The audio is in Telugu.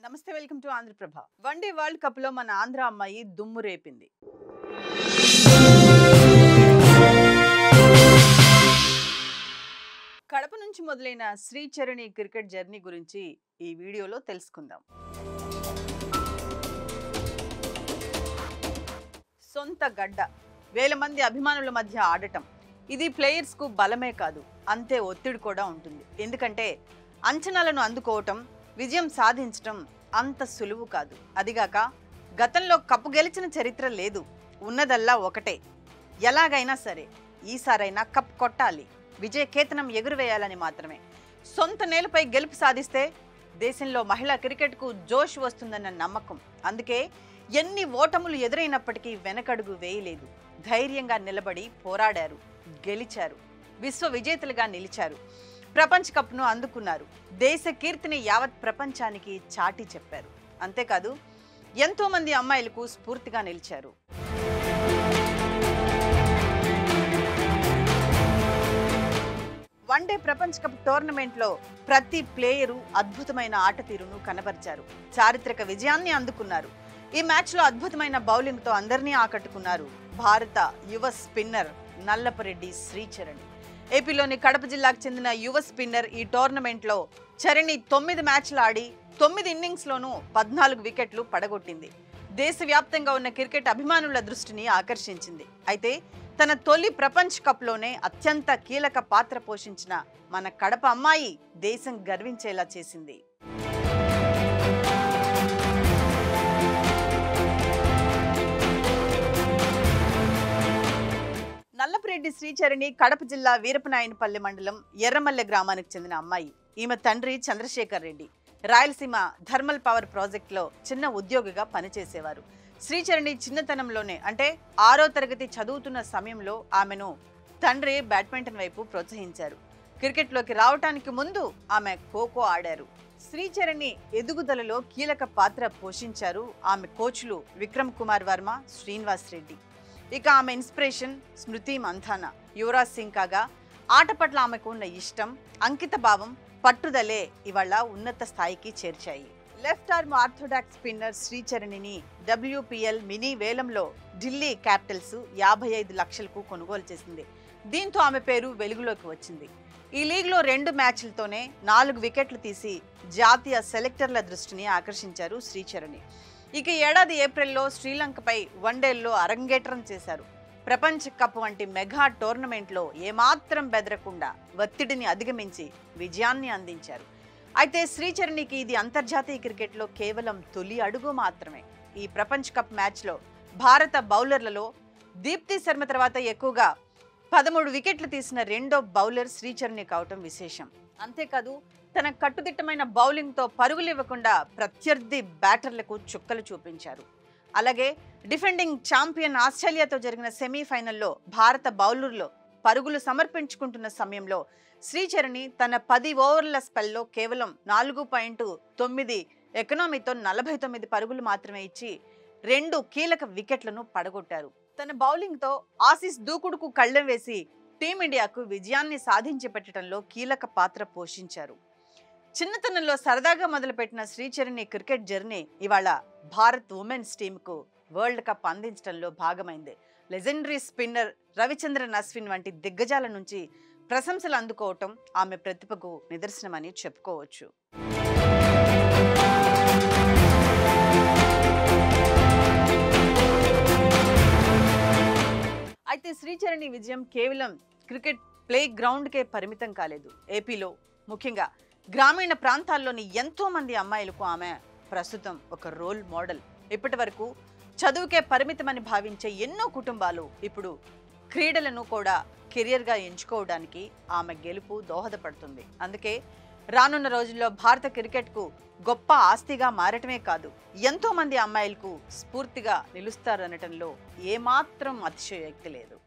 నమస్తే, welcome to Andhra Prabha. One day world cup లో మన ఆంధ్ర అమ్మాయి దుమ్ము రేపింది. కడప నుంచి మొదలైన శ్రీచరణి క్రికెట్ జర్నీ గురించి ఈ వీడియోలో తెలుసుకుందాం. సొంత గడ్డ, వేల మంది అభిమానుల మధ్య ఆడటం, ఇది ప్లేయర్స్ కు బలమే కాదు, అంతే ఒత్తిడి కూడా ఉంటుంది. ఎందుకంటే అంచనాలను అందుకోవటం, విజయం సాధించటం అంత సులువు కాదు. అదిగాక గతంలో కప్పు గెలిచిన చరిత్ర లేదు, ఉన్నదల్లా ఒకటే, ఎలాగైనా సరే ఈసారైనా కప్ కొట్టాలి, విజయ కేతనం ఎగురువేయాలని మాత్రమే. సొంత నేలపై గెలుపు సాధిస్తే దేశంలో మహిళా క్రికెట్కు జోష్ వస్తుందన్న నమ్మకం. అందుకే ఎన్ని ఓటములు ఎదురైనప్పటికీ వెనకడుగు వేయలేదు, ధైర్యంగా నిలబడి పోరాడారు, గెలిచారు, విశ్వ విజేతలుగా నిలిచారు, ప్రపంచ కప్ను అందుకున్నారు, దేశ కీర్తిని యావత్ ప్రపంచానికి చాటి చెప్పారు. అంతేకాదు ఎంతో మంది అమ్మాయిలకు స్ఫూర్తిగా నిలిచారు. వన్డే ప్రపంచ కప్ టోర్నమెంట్లో ప్రతి ప్లేయరు అద్భుతమైన ఆట తీరును కనబరిచారు, చారిత్రక విజయాన్ని అందుకున్నారు. ఈ మ్యాచ్లో అద్భుతమైన బౌలింగ్తో అందరినీ ఆకట్టుకున్నారు భారత యువ స్పిన్నర్ నల్లపరెడ్డి శ్రీచరణి. ఏపీలోని కడప జిల్లాకు చెందిన యువ స్పిన్నర్ ఈ టోర్నమెంట్లో చరణి 9 మ్యాచ్లు ఆడి 9 ఇన్నింగ్స్లోనూ 14 వికెట్లు పడగొట్టింది. దేశవ్యాప్తంగా ఉన్న క్రికెట్ అభిమానుల దృష్టిని ఆకర్షించింది. అయితే తన తొలి ప్రపంచ కప్లోనే అత్యంత కీలక పాత్ర పోషించిన మన కడప అమ్మాయి దేశం గర్వించేలా చేసింది. నల్లపరెడ్డి శ్రీచరణి కడప జిల్లా వీరపనాయనపల్లి మండలం ఎర్రమల్లె గ్రామానికి చెందిన అమ్మాయి. ఈమె తండ్రి చంద్రశేఖర్ రెడ్డి రాయలసీమ థర్మల్ పవర్ ప్రాజెక్టులో చిన్న ఉద్యోగిగా పనిచేసేవారు. శ్రీచరణి చిన్నతనంలోనే, అంటే 6వ తరగతి చదువుతున్న సమయంలో ఆమెను తండ్రి బ్యాడ్మింటన్ వైపు ప్రోత్సహించారు. క్రికెట్లోకి రావటానికి ముందు ఆమె ఖోఖో ఆడారు. శ్రీచరణి ఎదుగుదలలో కీలక పాత్ర పోషించారు ఆమె కోచ్లు విక్రమ్ కుమార్ వర్మ, శ్రీనివాస్ రెడ్డి. ఇక ఆమె ఇన్స్పిరేషన్ స్మృతి మంథానా, యువరాజ్ సింగ్ కాగా ఆట పట్ల ఆమెకు ఉన్న ఇష్టం, అంకిత భావం, పట్టుదలే ఇవాళ ఉన్నత స్థాయికి చేర్చాయి. లెఫ్ట్ ఆర్మ్ ఆర్థోడాక్స్ స్పిన్నర్ శ్రీచరణిని WPL మినీ వేలంలో ఢిల్లీ క్యాపిటల్స్ 55 లక్షలకు కొనుగోలు చేసింది. దీంతో ఆమె పేరు వెలుగులోకి వచ్చింది. ఈ లీగ్లో 2 మ్యాచ్లతోనే 4 వికెట్లు తీసి జాతీయ సెలెక్టర్ల దృష్టిని ఆకర్షించారు శ్రీచరణి. ఇక ఏడాది ఏప్రిల్లో శ్రీలంకపై వన్డేల్లో అరంగేట్రం చేశారు. ప్రపంచ కప్ వంటి మెగా టోర్నమెంట్లో ఏమాత్రం బెదరకుండా ఒత్తిడిని అధిగమించి విజయాన్ని అందించారు. అయితే శ్రీచరణికి ఇది అంతర్జాతీయ క్రికెట్లో కేవలం తొలి అడుగు మాత్రమే. ఈ ప్రపంచ కప్ మ్యాచ్లో భారత బౌలర్లలో దీప్తి శర్మ తర్వాత ఎక్కువగా 13 వికెట్లు తీసిన రెండో బౌలర్ శ్రీచరణి కావటం విశేషం. అంతేకాదు తన కట్టుదిట్టమైన బౌలింగ్తో పరుగులు ఇవ్వకుండా ప్రత్యర్థి బ్యాటర్లకు చుక్కలు చూపించారు. అలాగే డిఫెండింగ్ ఛాంపియన్ ఆస్ట్రేలియాతో జరిగిన సెమీఫైనల్లో భారత బౌలర్లు పరుగులు సమర్పించుకుంటున్న సమయంలో శ్రీచరణి తన 10 ఓవర్ల స్పెల్లో కేవలం 4.9 ఎకనామీతో 49 పరుగులు మాత్రమే ఇచ్చి 2 కీలక వికెట్లను పడగొట్టారు. తన బౌలింగ్తో ఆసీస్ దూకుడుకు కళ్ళెం వేసి టీమిండియాకు విజయాన్ని సాధించి పెట్టడంలో కీలక పాత్ర పోషించారు. చిన్నతనంలో సరదాగా మొదలుపెట్టిన శ్రీచరణి క్రికెట్ జర్నీ ఇవాళ భారత్ ఉమెన్స్ టీంకు వరల్డ్ కప్ అందించడంలో భాగమైంది. లెజెండరీ స్పిన్నర్ రవిచంద్రన్ అశ్విన్ వంటి దిగ్గజాల నుంచి ప్రశంసలు అందుకోవటం ఆమె ప్రతిభకు నిదర్శనమని చెప్పుకోవచ్చు. అయితే శ్రీచరణి విజయం కేవలం క్రికెట్ ప్లే గ్రౌండ్కే పరిమితం కాలేదు. ఏపీలో ముఖ్యంగా గ్రామీణ ప్రాంతాల్లోని ఎంతో మంది అమ్మాయిలకు ఆమె ప్రస్తుతం ఒక రోల్ మోడల్. ఇప్పటి వరకు చదువుకే పరిమితమని భావించే ఎన్నో కుటుంబాలు ఇప్పుడు క్రీడలను కూడా కెరియర్గా ఎంచుకోవడానికి ఆమె గెలుపు దోహదపడుతుంది. అందుకే రానున్న రోజుల్లో భారత క్రికెట్కు గొప్ప ఆస్తిగా మారటమే కాదు, ఎంతో మంది అమ్మాయిలకు స్ఫూర్తిగా నిలుస్తారనటంలో ఏమాత్రం అతిశయోక్తి లేదు.